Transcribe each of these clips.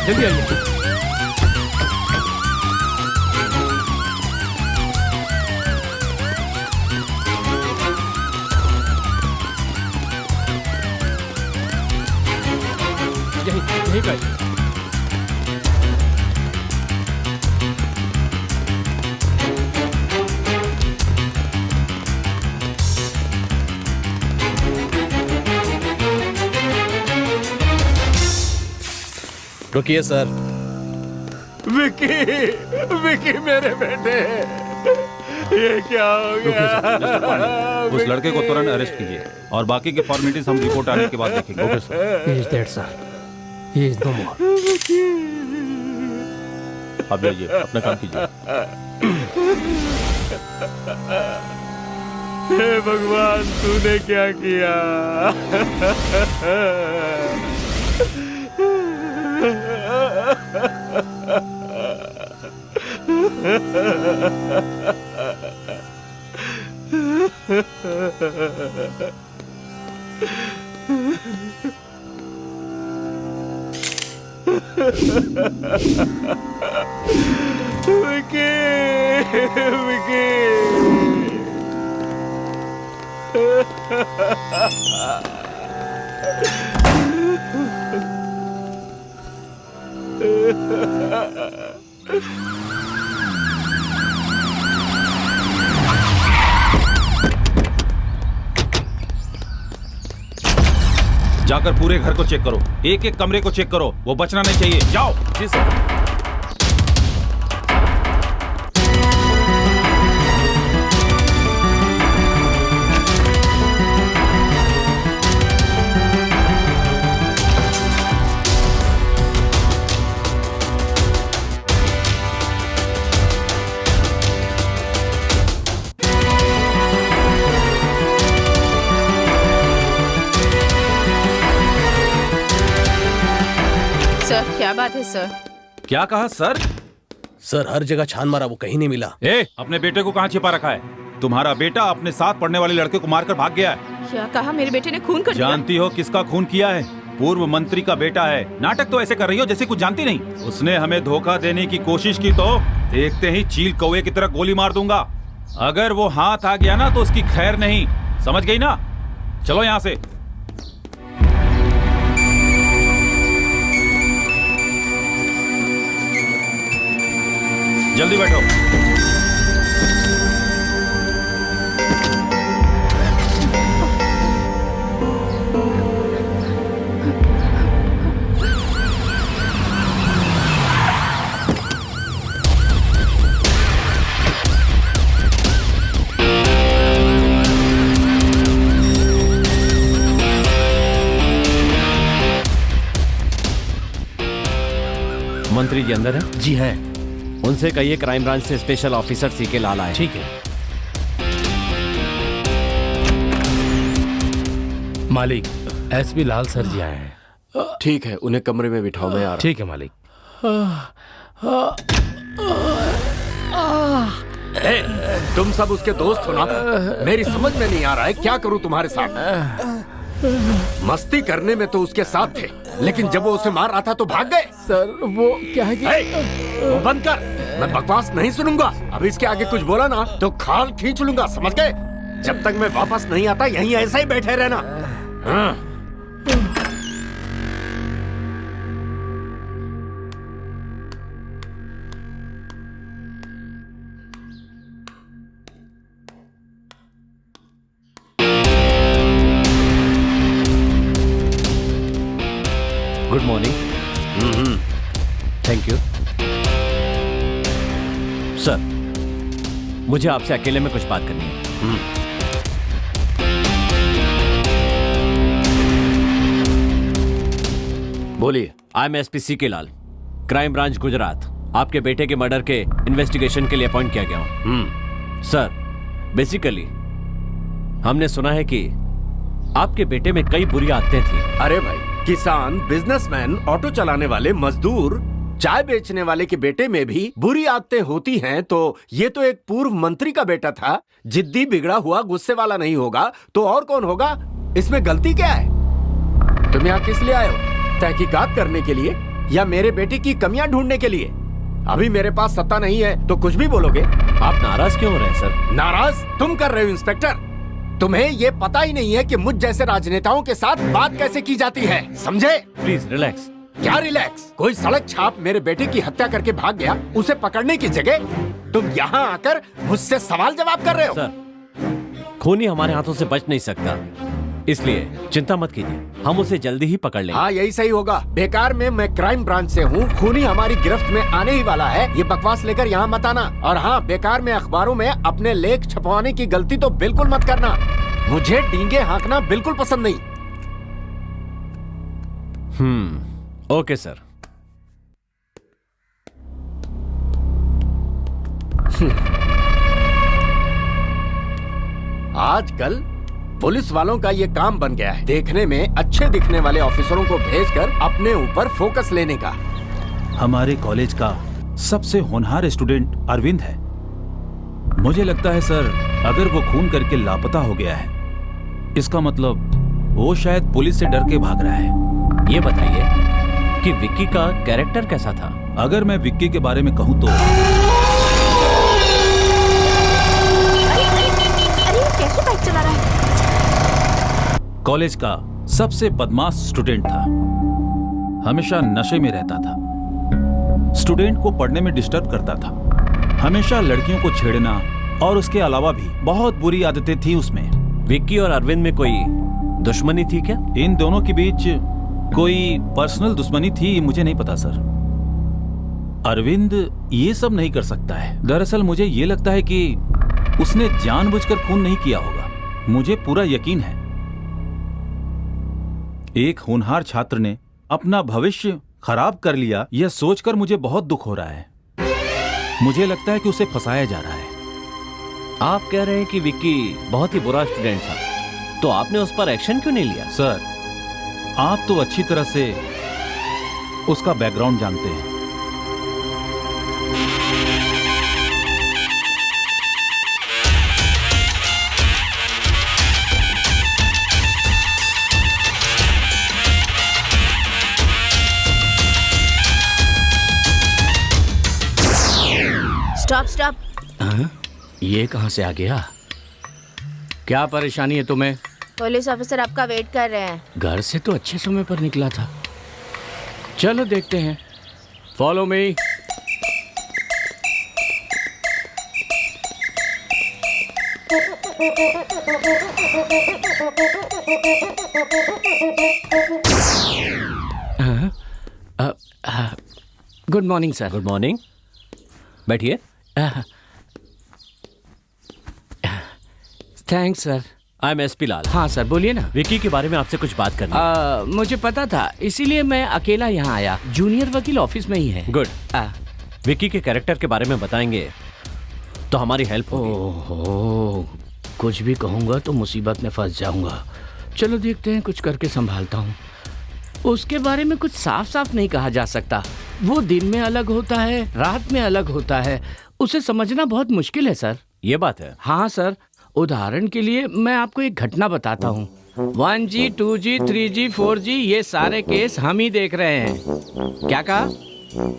जल्दी आइए। यहीं पे। रुकिए सर। विकी, विकी मेरे बेटे, ये क्या हो गया? उस लड़के को तुरंत अरेस्ट कीजिए और बाकी के फॉर्मेलिटीज हम रिपोर्ट आने के बाद देखेंगे। Okay sir. He is dead sir. He is no more. आप जाइए, अपना काम कीजिए। हे भगवान, तूने क्या किया? विकी, विकी। जाकर पूरे घर को चेक करो, एक एक कमरे को चेक करो, वो बचना नहीं चाहिए। जाओ। जी सर। क्या बात है सर? क्या कहा सर? सर हर जगह छान मारा, वो कहीं नहीं मिला। अपने बेटे को कहाँ छिपा रखा है? तुम्हारा बेटा अपने साथ पढ़ने वाले लड़के को मारकर भाग गया है। क्या कहा? मेरे बेटे ने खून कर दिया? जानती हो किसका खून किया है? पूर्व मंत्री का बेटा है। नाटक तो ऐसे कर रही हो जैसे कुछ जानती नहीं। उसने हमें धोखा देने की कोशिश की तो देखते ही चील कौवे की तरह गोली मार दूंगा। अगर वो हाथ आ गया ना तो उसकी खैर नहीं, समझ गई ना? चलो यहाँ से। जल्दी बैठो। मंत्री जी अंदर है? जी हैं। उनसे कहिए क्राइम ब्रांच से स्पेशल ऑफिसर सीके लाल आए। ठीक है। मालिक, एसपी लाल सर जी आए हैं। ठीक है, उन्हें कमरे में बिठाओ, मैं आ रहा। ठीक है मालिक। तुम सब उसके दोस्त हो ना? मेरी समझ में नहीं आ रहा है क्या करूं तुम्हारे साथ। मस्ती करने में तो उसके साथ थे, लेकिन जब वो उसे मार रहा था तो भाग गए। सर वो क्या है कि वो बंद कर, मैं बकवास नहीं सुनूंगा। अब इसके आगे कुछ बोला ना तो खाल खींच लूंगा, समझ गए? जब तक मैं वापस नहीं आता यहीं ऐसा ही बैठे रहना। हाँ। Good morning. Thank you sir. मुझे आपसे अकेले में कुछ बात करनी है। बोलिए। I am SP CK Lal, crime branch Gujarat. आपके बेटे के मर्डर के इन्वेस्टिगेशन के लिए अपॉइंट किया गया हूं। सर बेसिकली हमने सुना है कि आपके बेटे में कई बुरी आदतें थी। अरे भाई, किसान, बिजनेसमैन, ऑटो चलाने वाले, मजदूर, चाय बेचने वाले के बेटे में भी बुरी आदतें होती हैं, तो ये तो एक पूर्व मंत्री का बेटा था। जिद्दी, बिगड़ा हुआ, गुस्से वाला नहीं होगा तो और कौन होगा? इसमें गलती क्या है? तुम यहाँ किस लिए आए हो? तहकीकात करने के लिए? या मेरे बेटे की कमियां ढूंढने के लिए? अभी मेरे पास सत्ता नहीं है तो कुछ भी बोलोगे। आप नाराज क्यों हो रहे हैं सर? नाराज तुम कर रहे हो इंस्पेक्टर। तुम्हें ये पता ही नहीं है कि मुझ जैसे राजनेताओं के साथ बात कैसे की जाती है, समझे? Please relax. क्या रिलैक्स? कोई सड़क छाप मेरे बेटे की हत्या करके भाग गया, उसे पकड़ने की जगह तुम यहाँ आकर मुझसे सवाल जवाब कर रहे हो। सर, खूनी हमारे हाथों से बच नहीं सकता, इसलिए चिंता मत कीजिए, हम उसे जल्दी ही पकड़ लेंगे। हाँ यही सही होगा। बेकार में मैं क्राइम ब्रांच से हूँ, खूनी हमारी गिरफ्त में आने ही वाला है। ये बकवास लेकर यहाँ मत आना। और हाँ, बेकार में अखबारों में अपने लेख छपवाने की गलती तो बिल्कुल मत करना। मुझे डींगे हाँकना बिल्कुल पसंद नहीं। Okay sir. आजकल पुलिस वालों का ये काम बन गया है, देखने में अच्छे दिखने वाले ऑफिसरों को भेजकर अपने ऊपर फोकस लेने का। हमारे कॉलेज का सबसे होनहार स्टूडेंट अरविंद है। मुझे लगता है सर, अगर वो खून करके लापता हो गया है, इसका मतलब वो शायद पुलिस से डर के भाग रहा है। ये बताइए कि विक्की का कैरेक्टर कैसा था? अगर मैं विक्की के बारे में कहूँ तो कैसे बाइक चला रहा है? कॉलेज का सबसे बदमाश स्टूडेंट था, हमेशा नशे में रहता था, स्टूडेंट को पढ़ने में डिस्टर्ब करता था, हमेशा लड़कियों को छेड़ना और उसके अलावा भी बहुत बुरी आदतें थी उसमें। विक्की और अरविंद में कोई दुश्मनी थी क्या? इन दोनों के बीच कोई पर्सनल दुश्मनी थी मुझे नहीं पता सर। अरविंद ये सब नहीं कर सकता है। दरअसल मुझे ये लगता है कि उसने जानबूझकर खून नहीं किया होगा, मुझे पूरा यकीन है। एक होनहार छात्र ने अपना भविष्य खराब कर लिया, यह सोचकर मुझे बहुत दुख हो रहा है। मुझे लगता है कि उसे फंसाया जा रहा है। आप कह रहे हैं कि विक्की बहुत ही बुरा स्टूडेंट था, तो आपने उस पर एक्शन क्यों नहीं लिया? सर, आप तो अच्छी तरह से उसका बैकग्राउंड जानते हैं। Stop stop. ये कहाँ से आ गया? क्या परेशानी है तुम्हें? पुलिस ऑफिसर आपका वेट कर रहे हैं। घर से तो अच्छे समय पर निकला था। चलो देखते हैं। Follow me. Good morning sir. Good morning, बैठिए। Thanks sir. I am SP Lal. हाँ सर, बोलिए ना। विक्की के बारे में आपसे कुछ बात करनी है। मुझे पता था, इसीलिए मैं अकेला यहाँ आया। जूनियर वकील ऑफिस में ही है। गुड। विक्की के कैरेक्टर के बारे में बताएंगे तो हमारी हेल्प होगी। ओहो, कुछ भी कहूँगा तो मुसीबत में फंस जाऊंगा। चलो देखते हैं, कुछ करके संभालता हूँ। उसके बारे में कुछ साफ साफ नहीं कहा जा सकता। वो दिन में अलग होता है, रात में अलग होता है। उसे समझना बहुत मुश्किल है सर। ये बात है। हाँ सर, उदाहरण के लिए मैं आपको एक घटना बताता हूँ। 1G, 2G, 3G, 4G ये सारे केस हम ही देख रहे हैं। क्या कहा?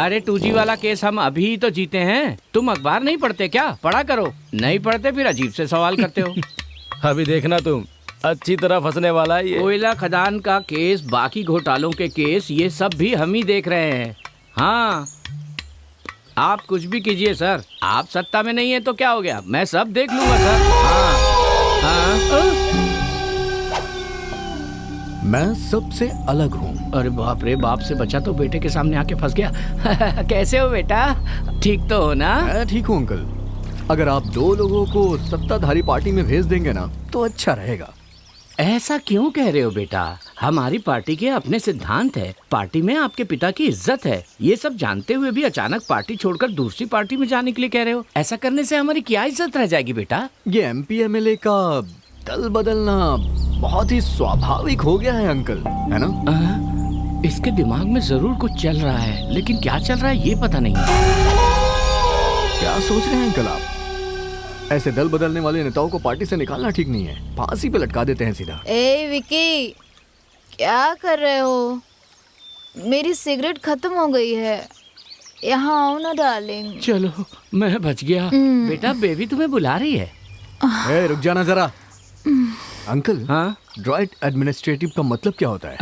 अरे 2G वाला केस हम अभी ही तो जीते हैं। तुम अखबार नहीं पढ़ते क्या? पढ़ा करो। नहीं पढ़ते फिर अजीब से सवाल करते हो। अभी देखना तुम, अच्छी तरह फंसने वाला है ये। कोयला खदान का केस, बाकी घोटालों के केस, ये सब भी हम ही देख रहे हैं। हाँ, आप कुछ भी कीजिए सर, आप सत्ता में नहीं है तो क्या हो गया, मैं सब देख लूंगा सर। हाँ। मैं सबसे अलग हूँ। अरे बाप रे, बाप से बचा तो बेटे के सामने आके फंस गया। कैसे हो बेटा? ठीक तो हो ना? मैं ठीक हूँ अंकल। अगर आप 2 लोगों को सत्ताधारी पार्टी में भेज देंगे ना तो अच्छा रहेगा। ऐसा क्यों कह रहे हो बेटा? हमारी पार्टी के अपने सिद्धांत है, पार्टी में आपके पिता की इज्जत है। ये सब जानते हुए भी अचानक पार्टी छोड़कर दूसरी पार्टी में जाने के लिए कह रहे हो। ऐसा करने से हमारी क्या इज्जत रह जाएगी बेटा? ये MP MLA का दल बदलना बहुत ही स्वाभाविक हो गया है अंकल, है ना? इसके दिमाग में जरूर कुछ चल रहा है, लेकिन क्या चल रहा है ये पता नहीं। क्या सोच रहे हैं अंकल आप? ऐसे दल बदलने वाले नेताओं को पार्टी से निकालना ठीक नहीं है, फांसी पे लटका देते हैं सीधा। ए विकी, क्या कर रहे हो? मेरी सिगरेट खत्म हो गई है। यहाँ आओ ना डार्लिंग। चलो मैं बच गया। बेटा बेबी तुम्हें बुला रही है। ए, रुक जाना जरा। अंकल, हाँ ड्राइट एडमिनिस्ट्रेटिव का मतलब क्या होता है?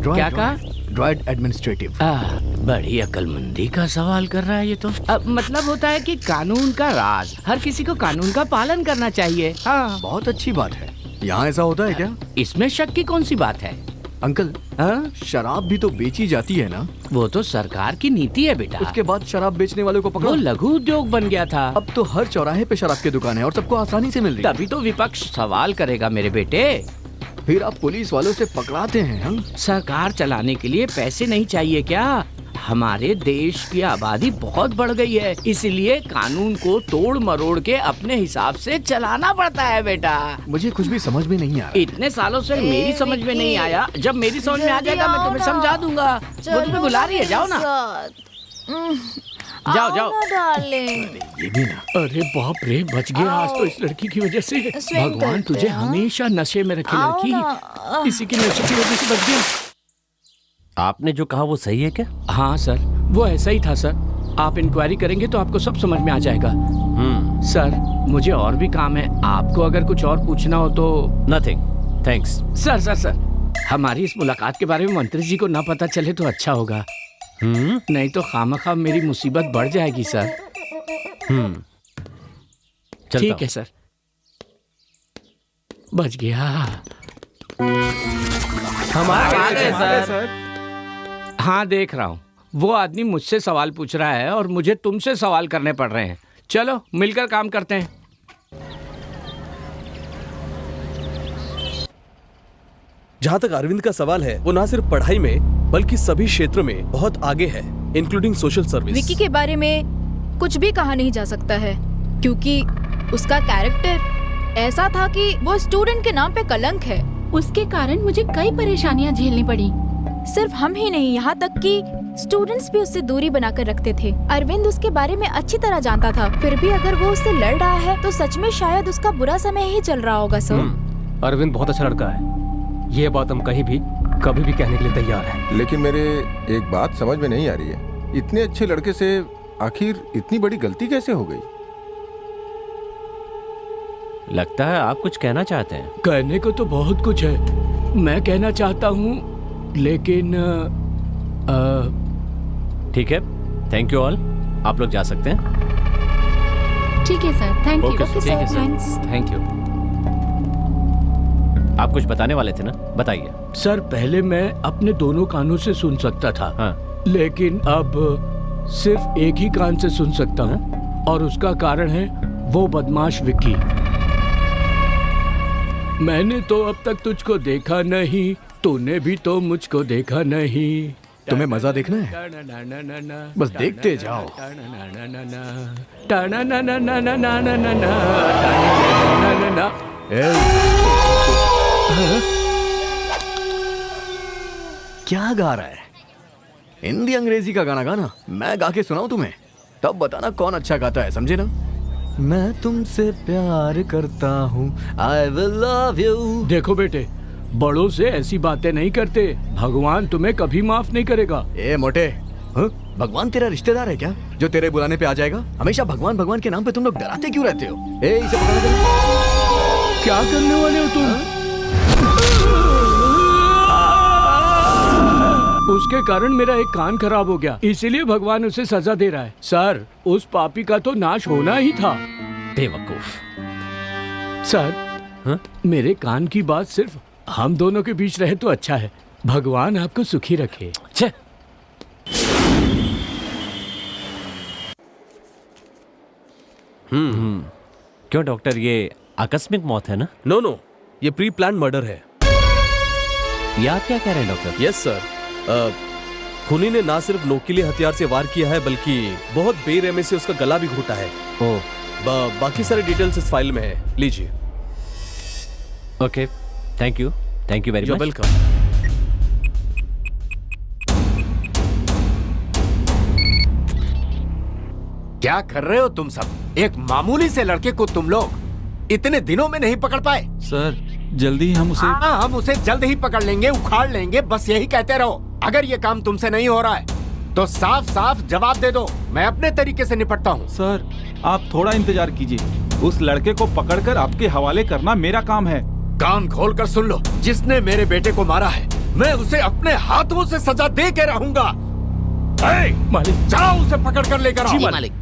क्या कहा? ड्राइट एडमिनिस्ट्रेटिव। बड़ी अक्लमंदी का सवाल कर रहा है ये तो। मतलब होता है कि कानून का राज, हर किसी को कानून का पालन करना चाहिए। हाँ बहुत अच्छी बात है। यहाँ ऐसा होता है क्या? इसमें शक की कौन सी बात है? अंकल, शराब भी तो बेची जाती है ना? वो तो सरकार की नीति है बेटा। उसके बाद शराब बेचने वालों को वो पकड़ो। लघु उद्योग बन गया था। अब तो हर चौराहे पे शराब की दुकान है और सबको आसानी से मिल रही है। तभी तो विपक्ष सवाल करेगा मेरे बेटे। फिर आप पुलिस वालों से पकड़ाते हैं हम? सरकार चलाने के लिए पैसे नहीं चाहिए क्या? हमारे देश की आबादी बहुत बढ़ गई है, इसलिए कानून को तोड़ मरोड़ के अपने हिसाब से चलाना पड़ता है बेटा। मुझे कुछ भी समझ में नहीं आ रहा। इतने सालों से मेरी समझ में नहीं आया, जब मेरी समझ में आ जाएगा मैं तुम्हें समझा दूंगा। वो तुम्हें बुला रही है, जाओ ना। जाओ जाओ डार्लिंग। ये भी ना। अरे बाप रे, बच गया आज तो इस लड़की की वजह से। स्विंग भगवान करते तुझे हैं, हाँ? हमेशा नशे में रखे आओ लड़की। ना। इसी की नशे की वजह से बच गया। आपने जो कहा वो सही है क्या? हाँ सर, वो ऐसा ही था सर। आप इंक्वायरी करेंगे तो आपको सब समझ में आ जाएगा। सर मुझे और भी काम है, आपको अगर कुछ और पूछना हो तो। Nothing, thanks. Sir sir sir, हमारी इस मुलाकात के बारे में मंत्री जी को ना पता चले तो अच्छा होगा। नहीं तो खामखा मेरी मुसीबत बढ़ जाएगी सर। ठीक है सर, बच गया। हम आ गए सर। हाँ देख रहा हूँ, वो आदमी मुझसे सवाल पूछ रहा है और मुझे तुमसे सवाल करने पड़ रहे हैं। चलो मिलकर काम करते हैं। जहाँ तक अरविंद का सवाल है, वो ना सिर्फ पढ़ाई में बल्कि सभी क्षेत्रों में बहुत आगे है, इंक्लूडिंग सोशल सर्विस। विकी के बारे में कुछ भी कहा नहीं जा सकता है, क्योंकि उसका कैरेक्टर ऐसा था कि वो स्टूडेंट के नाम पे कलंक है। उसके कारण मुझे कई परेशानियां झेलनी पड़ी। सिर्फ हम ही नहीं, यहाँ तक कि स्टूडेंट्स भी उससे दूरी बनाकर रखते थे। अरविंद उसके बारे में अच्छी तरह जानता था, फिर भी अगर वो उससे लड़ रहा है तो सच में शायद उसका बुरा समय ही चल रहा होगा सर। अरविंद बहुत अच्छा लड़का है, ये बात हम कहीं भी कभी भी कहने के लिए तैयार हैं। लेकिन मेरे एक बात समझ में नहीं आ रही है, इतने अच्छे लड़के से आखिर इतनी बड़ी गलती कैसे हो गई? लगता है आप कुछ कहना चाहते हैं। कहने को तो बहुत कुछ है, मैं कहना चाहता हूँ, लेकिन ठीक है, थैंक यू ऑल, आप लोग जा सकते हैं। ठीक है sir, thank you. Okay sir, thanks. Thank you. आप कुछ बताने वाले थे ना, बताइए। सर पहले मैं अपने दोनों कानों से सुन सकता था, हाँ। लेकिन अब सिर्फ एक ही कान से सुन सकता हूँ, और उसका कारण है वो बदमाश विक्की। मैंने तो अब तक तुझको देखा नहीं, तूने भी तो मुझको देखा नहीं। तुम्हें मजा देखना है? बस देखते जाओ। क्या गा रहा है? हिंदी अंग्रेजी का गाना गाना, मैं गा के सुनाऊं तुम्हें, तब बताना कौन अच्छा गाता है, समझे ना? मैं तुमसे प्यार करता हूँ, I will love you। देखो बेटे, बड़ों से ऐसी बातें नहीं करते, भगवान तुम्हें कभी माफ नहीं करेगा। ए मोटे, भगवान तेरा रिश्तेदार है क्या जो तेरे बुलाने पे आ जाएगा? हमेशा भगवान भगवान के नाम पे तुम लोग डराते क्यों रहते हो? ए इसे पकड़ दे। क्या करने वाले हो तुम? उसके कारण मेरा एक कान खराब हो गया, इसीलिए भगवान उसे सजा दे रहा है। सर उस पापी का तो नाश होना ही था। बेवकूफ। सर मेरे कान की बात सिर्फ हम दोनों के बीच रहे तो अच्छा है। भगवान आपको सुखी रखे। छे। क्यों डॉक्टर, ये आकस्मिक मौत है ना? नो नो, ये प्री प्लान मर्डर है। ये आप क्या कह रहे हैं डॉक्टर? यस सर, खूनी ने ना सिर्फ नोकीले हथियार से वार किया है, बल्कि बहुत बेरहमी से उसका गला भी घोटा है। बाकी सारे डिटेल्स इस फाइल में है, लीजिए। Okay, thank you very much. Welcome. क्या कर रहे हो तुम सब? एक मामूली से लड़के को तुम लोग इतने दिनों में नहीं पकड़ पाए? सर जल्दी हम उसे हम उसे जल्द ही पकड़ लेंगे, उखाड़ लेंगे, बस यही कहते रहो। अगर ये काम तुमसे नहीं हो रहा है तो साफ साफ जवाब दे दो, मैं अपने तरीके से निपटता हूँ। सर आप थोड़ा इंतजार कीजिए, उस लड़के को पकड़कर आपके हवाले करना मेरा काम है। कान खोल कर सुन लो, जिसने मेरे बेटे को मारा है मैं उसे अपने हाथों से सजा दे के रहूंगा। मालिक, जाओ उसे पकड़ कर लेकर आओ। जी मालिक।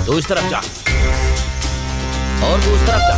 तू इस तरफ जा और तू उस तरफ जा।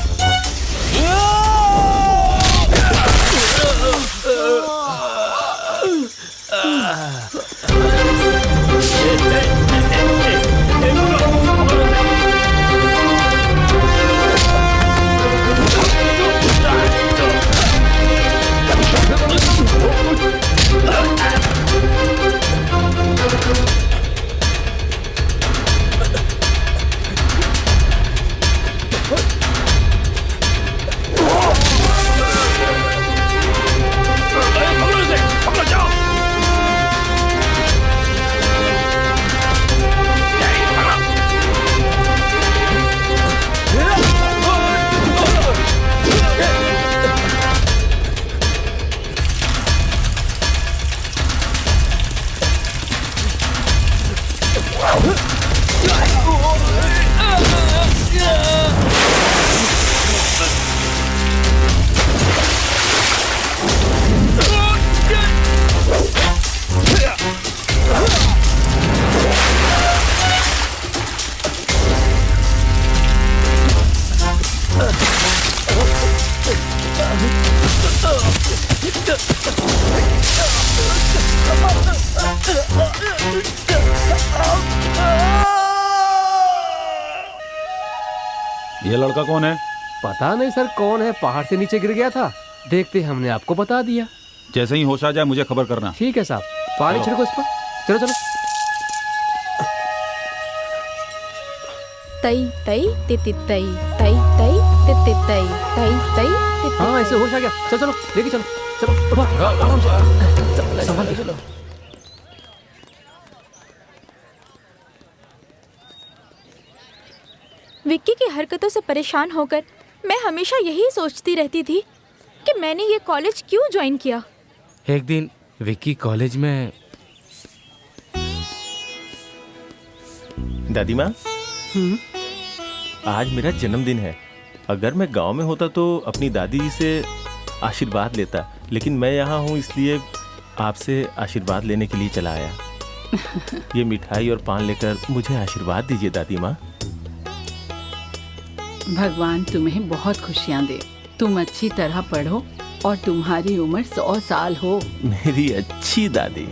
ये लड़का कौन है? पता नहीं सर कौन है, पहाड़ से नीचे गिर गया था, देखते हमने आपको बता दिया। जैसे ही होश आ जाए मुझे खबर करना। ठीक है साहब, पानी छिड़को इस पर। चलो चलो। तई तई तिति तई तई तई तिति तई तई तई तिति। हाँ ऐसे होश आ गया। चलो चलो लेके चलो। चलो आराम से संभाल के चलो। विक्की की हरकतों से परेशान होकर मैं हमेशा यही सोचती रहती थी कि मैंने ये कॉलेज क्यों ज्वाइन किया। एक दिन विक्की कॉलेज में। दादी माँ, आज मेरा जन्मदिन है। अगर मैं गांव में होता तो अपनी दादी जी से आशीर्वाद लेता, लेकिन मैं यहाँ हूँ इसलिए आपसे आशीर्वाद लेने के लिए चला आया। ये मिठाई और पान लेकर मुझे आशीर्वाद दीजिए दादी माँ। भगवान तुम्हें बहुत खुशियाँ दे। तुम अच्छी तरह पढ़ो और तुम्हारी उम्र 100 साल हो। मेरी अच्छी दादी।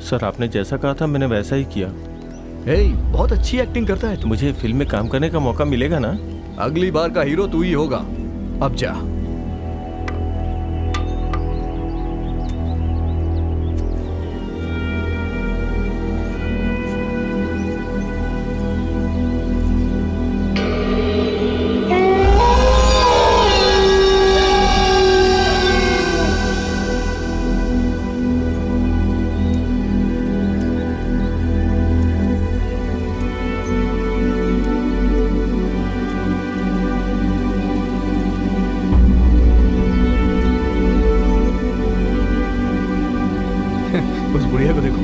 सर आपने जैसा कहा था मैंने वैसा ही किया। बहुत अच्छी एक्टिंग करता है तू। मुझे फिल्म में काम करने का मौका मिलेगा ना? अगली बार का हीरो तू ही होगा। अब जा। उस बुढ़िया को देखो।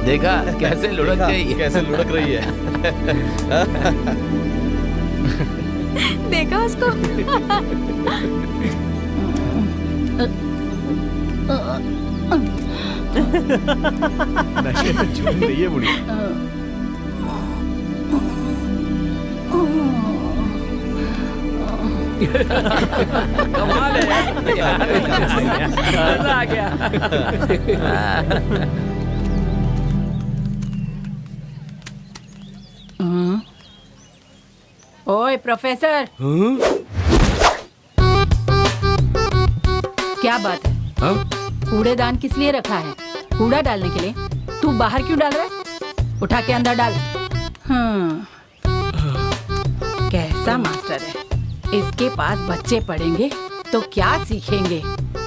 देखा कैसे लुढ़क गई। कैसे लुढ़क रही है। देखा उसको? नशे में झूम रही है बुढ़िया। कमाल है यार। मजा आ गया। ओए प्रोफेसर, क्या बात है? कूड़ेदान किस लिए रखा है? कूड़ा डालने के लिए? तू बाहर क्यों डाल रहा है? उठा के अंदर डाल। कैसा मास्टर है? इसके पास बच्चे पढ़ेंगे तो क्या सीखेंगे?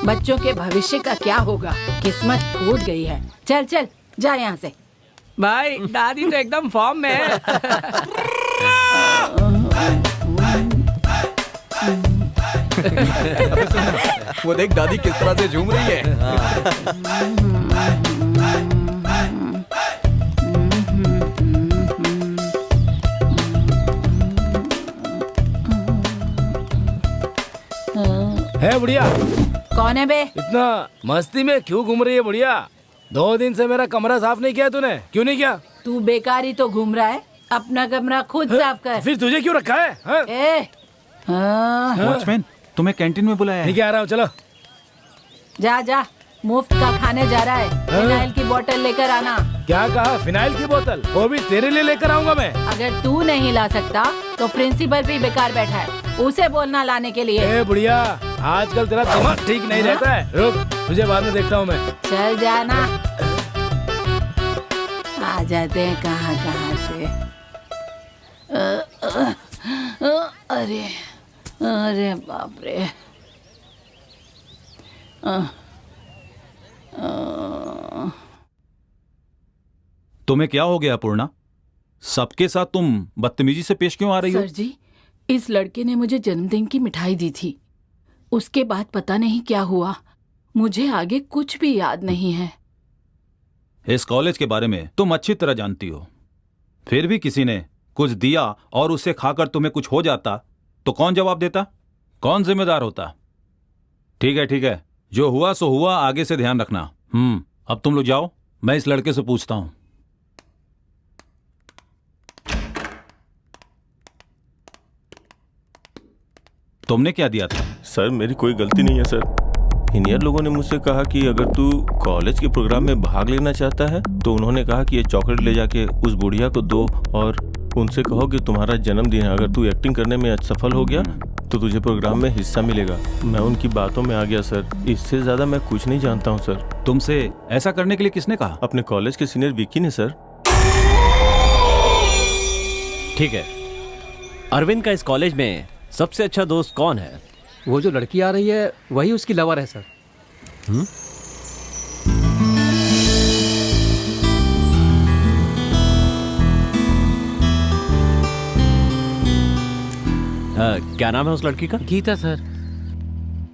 बच्चों के भविष्य का क्या होगा? किस्मत फूट गई है। चल चल जा यहाँ से। भाई दादी तो एकदम फॉर्म में है। वो देख दादी किस तरह से झूम रही है। है बुढ़िया? कौन है बे? इतना मस्ती में क्यों घूम रही है बुढ़िया? 2 दिन से मेरा कमरा साफ नहीं किया तूने, क्यों नहीं किया? तू बेकारी तो घूम रहा है, अपना कमरा खुद साफ कर। फिर तुझे क्यों रखा है? वॉचमैन, तुम्हें कैंटीन में बुलाया है। ठीक है, आ रहा हूँ, चलो। जा जा, मुफ्त का खाने जा रहा है। फिनाइल की बोतल लेकर आना। क्या कहा? फिनाइल की बोतल? वो भी तेरे लिए लेकर आऊंगा मैं। अगर तू नहीं ला सकता तो प्रिंसिपल भी बेकार बैठा है, उसे बोलना लाने के लिए। ए बुढ़िया, आजकल तेरा दिमाग ठीक नहीं रहता है। रुक, तुझे बाद में देखता हूँ मैं। चल जाना। आ जाते हैं कहाँ कहाँ से। अरे अरे बाप रे। तुम्हें क्या हो गया पूर्णा? सबके साथ तुम बदतमीजी से पेश क्यों आ रही हो? सर जी, इस लड़के ने मुझे जन्मदिन की मिठाई दी थी। उसके बाद पता नहीं क्या हुआ, मुझे आगे कुछ भी याद नहीं है। इस कॉलेज के बारे में तुम अच्छी तरह जानती हो, फिर भी किसी ने कुछ दिया और उसे खाकर तुम्हें कुछ हो जाता तो कौन जवाब देता? कौन जिम्मेदार होता? ठीक है, जो हुआ सो हुआ, आगे से ध्यान रखना। अब तुम लोग जाओ, मैं इस लड़के से पूछता हूं। तुमने क्या दिया था? सर मेरी कोई गलती नहीं है सर। इंजीनियर लोगों ने मुझसे कहा कि अगर तू कॉलेज के प्रोग्राम में भाग लेना चाहता है तो उन्होंने कहा कि ये चॉकलेट ले जाके उस बुढ़िया को दो और उनसे कहो कि तुम्हारा जन्मदिन है, अगर तू एक्टिंग करने में सफल हो गया तो तुझे प्रोग्राम में हिस्सा मिलेगा। मैं उनकी बातों में आ गया सर, इससे ज्यादा मैं कुछ नहीं जानता हूँ सर। तुमसे ऐसा करने के लिए किसने कहा? अपने कॉलेज के सीनियर विक्की ने सर। ठीक है, अरविंद का इस कॉलेज में सबसे अच्छा दोस्त कौन है? वो जो लड़की आ रही है वही उसकी लवर है सर। क्या नाम है उस लड़की का? गीता सर।